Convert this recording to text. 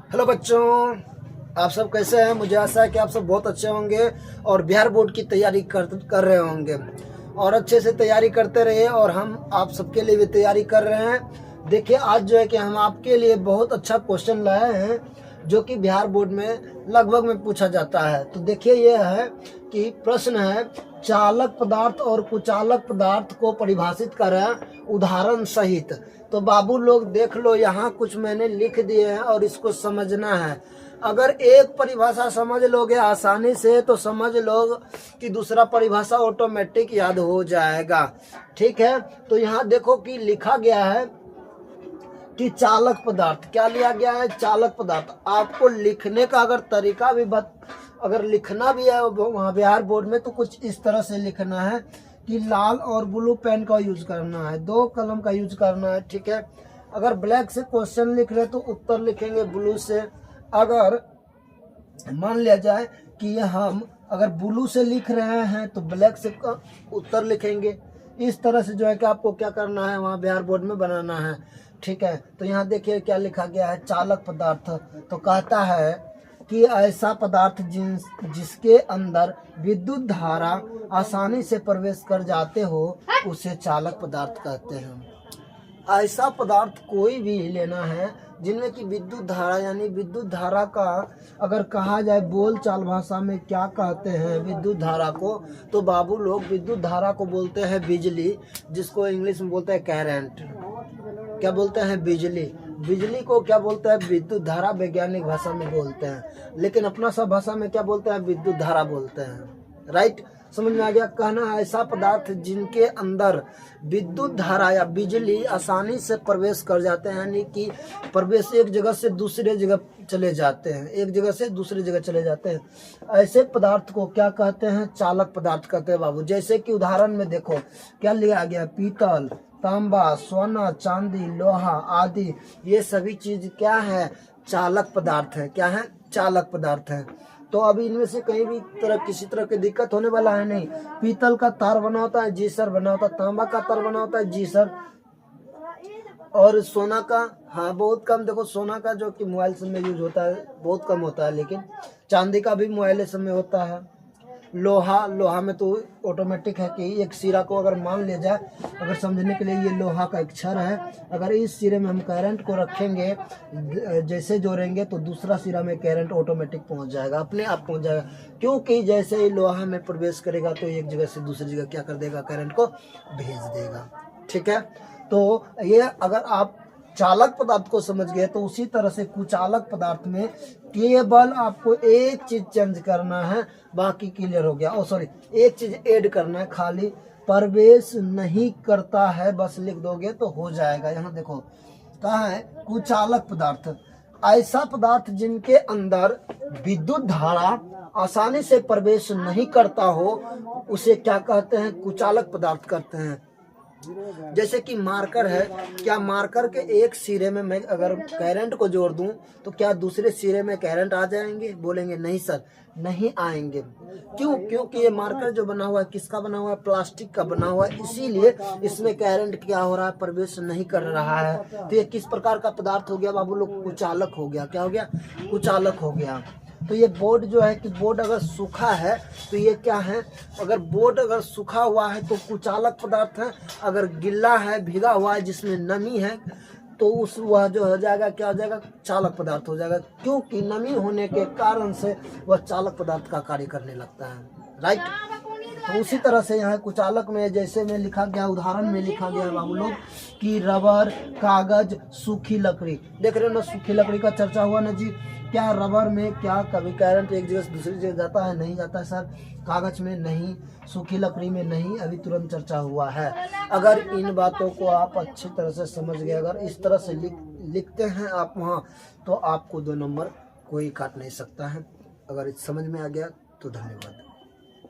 Hello बच्चों, आप सब कैसे हैं। मुझे आशा है कि आप सब बहुत अच्छे होंगे और बिहार बोर्ड की तैयारी कर रहे होंगे और अच्छे से तैयारी करते रहिए। और हम आप सबके लिए भी तैयारी कर रहे हैं। देखिए, आज जो है कि हम आपके लिए बहुत अच्छा क्वेश्चन लाए हैं जो कि बिहार बोर्ड में लगभग में पूछा जाता है। तो देखिए, ये है कि प्रश्न है, चालक पदार्थ और कुचालक पदार्थ को परिभाषित करें उदाहरण सहित। तो बाबू लोग देख लो, यहाँ कुछ मैंने लिख दिए हैं और इसको समझना है। अगर एक परिभाषा समझ लोगे आसानी से तो समझ लो कि दूसरा परिभाषा ऑटोमेटिक याद हो जाएगा। ठीक है, तो यहाँ देखो कि लिखा गया है कि चालक पदार्थ, क्या लिया गया है, चालक पदार्थ। आपको लिखने का अगर तरीका भी अगर लिखना भी है वहाँ बिहार बोर्ड में तो कुछ इस तरह से लिखना है कि लाल और ब्लू पेन का यूज करना है, 2 कलम का यूज करना है। ठीक है, अगर ब्लैक से क्वेश्चन लिख रहे तो उत्तर लिखेंगे ब्लू से। अगर मान लिया जाए कि हम अगर ब्लू से लिख रहे हैं तो ब्लैक से उत्तर लिखेंगे। इस तरह से जो है कि आपको क्या करना है वहाँ बिहार बोर्ड में बनाना है। ठीक है, तो यहाँ देखिए क्या लिखा गया है, चालक पदार्थ। तो कहता है कि ऐसा पदार्थ जिसके अंदर विद्युत धारा आसानी से प्रवेश कर जाते हो उसे चालक पदार्थ कहते हैं। ऐसा पदार्थ कोई भी लेना है जिनमें कि विद्युत धारा, यानी विद्युत धारा का अगर कहा जाए बोल चाल भाषा में क्या कहते हैं विद्युत धारा को, तो बाबू लोग विद्युत धारा को बोलते हैं बिजली, जिसको इंग्लिश में बोलते हैं करंट। क्या बोलते हैं, बिजली। बिजली को क्या बोलते हैं, विद्युत धारा वैज्ञानिक भाषा में बोलते हैं, लेकिन अपना सब भाषा में क्या बोलते हैं, विद्युत धारा बोलते हैं। राइट, समझ में आ गया। कहना है ऐसा पदार्थ जिनके अंदर विद्युत धारा या बिजली आसानी से प्रवेश कर जाते हैं, यानी कि प्रवेश एक जगह से दूसरे जगह चले जाते हैं, एक जगह से दूसरी जगह चले जाते हैं, ऐसे पदार्थ को क्या कहते हैं, चालक पदार्थ कहते हैं बाबू। जैसे कि उदाहरण में देखो क्या लिया गया, पीतल, तांबा, सोना, चांदी, लोहा आदि, ये सभी चीज क्या है, चालक पदार्थ है। क्या है, चालक पदार्थ है। तो अभी इनमें से कहीं भी किसी तरह की दिक्कत होने वाला है नहीं। पीतल का तार बना होता है, जी सर बना होता है। तांबा का तार बना होता है, जी सर। और सोना का, हाँ बहुत कम, देखो सोना का जो कि मोबाइल सब में यूज होता है बहुत कम होता है, लेकिन चांदी का भी मोबाइल सब में होता है। लोहा में तो ऑटोमेटिक है कि एक सिरा को अगर मान लिया जाए, अगर समझने के लिए ये लोहा का एक क्षर है, अगर इस सिरे में हम करंट को रखेंगे, जैसे जोड़ेंगे तो दूसरा सिरा में करंट ऑटोमेटिक पहुंच जाएगा, अपने आप पहुंच जाएगा। क्योंकि जैसे ही लोहा में प्रवेश करेगा तो एक जगह से दूसरी जगह क्या कर देगा, करंट को भेज देगा। ठीक है, तो ये अगर आप चालक पदार्थ को समझ गए तो उसी तरह से कुचालक पदार्थ में केवल आपको एक चीज चेंज करना है, बाकी क्लियर हो गया। एक चीज ऐड करना है, खाली प्रवेश नहीं करता है बस लिख दोगे तो हो जाएगा। यहाँ देखो कहाँ है, कुचालक पदार्थ, ऐसा पदार्थ जिनके अंदर विद्युत धारा आसानी से प्रवेश नहीं करता हो उसे क्या कहते हैं, कुचालक पदार्थ कहते हैं। जैसे कि मार्कर है, क्या मार्कर के एक सिरे में मैं अगर करंट को जोड़ दूं तो क्या दूसरे सिरे में करंट आ जाएंगे, बोलेंगे नहीं सर, नहीं आएंगे। क्यों, क्योंकि ये मार्कर जो बना हुआ है किसका बना हुआ है, प्लास्टिक का बना हुआ है, इसीलिए इसमें करंट क्या हो रहा है, प्रवेश नहीं कर रहा है। तो ये किस प्रकार का पदार्थ हो गया बाबू लोग, कुचालक हो गया। क्या हो गया, कुचालक हो गया। तो ये बोर्ड जो है कि बोर्ड अगर सूखा है तो ये क्या है, अगर बोर्ड अगर सूखा हुआ है तो कुचालक पदार्थ है, अगर गिल्ला है, भीगा हुआ है, जिसमें नमी है तो उस वह जो हो जाएगा, क्या हो जाएगा, चालक पदार्थ हो जाएगा। क्योंकि नमी होने के कारण से वह चालक पदार्थ का कार्य करने लगता है। राइट, तो उसी तरह से यहाँ कुचालक में जैसे में लिखा गया, उदाहरण में लिखा गया बाबू लोग कि रबर, कागज, सूखी लकड़ी। देख रहे हो ना, सूखी लकड़ी का चर्चा हुआ ना जी। क्या रबर में क्या कभी करंट एक जगह से दूसरी जगह जाता है, नहीं जाता है सर। कागज में नहीं, सूखी लकड़ी में नहीं, अभी तुरंत चर्चा हुआ है। अगर इन बातों को आप अच्छी तरह से समझ गए, अगर इस तरह से लिखते हैं आप वहाँ, तो आपको 2 नंबर कोई काट नहीं सकता है। अगर समझ में आ गया तो धन्यवाद।